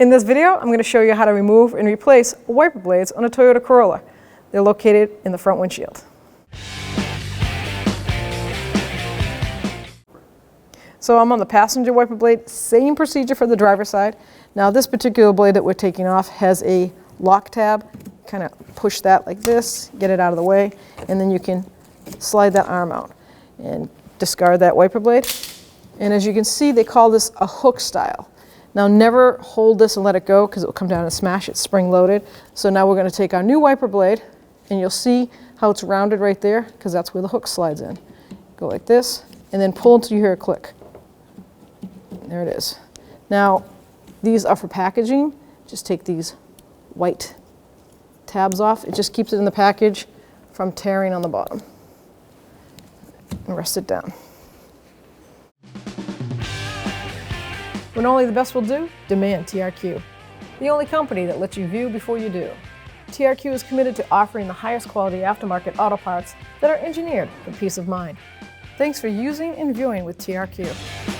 In this video, I'm going to show you how to remove and replace wiper blades on a Toyota Corolla. They're located in the front windshield. So I'm on the passenger wiper blade, same procedure for the driver's side. Now this particular blade that we're taking off has a lock tab. Kind of push that like this, get it out of the way, and then you can slide that arm out and discard that wiper blade. And as you can see, they call this a hook style. Now never hold this and let it go because it will come down and smash. It's spring loaded. So now we're going to take our new wiper blade, and you'll see how it's rounded right there because that's where the hook slides in. Go like this and then pull until you hear a click. There it is. Now these are for packaging. Just take these white tabs off. It just keeps it in the package from tearing on the bottom. And rest it down. When only the best will do, demand TRQ. The only company that lets you view before you do. TRQ is committed to offering the highest quality aftermarket auto parts that are engineered for peace of mind. Thanks for using and viewing with TRQ.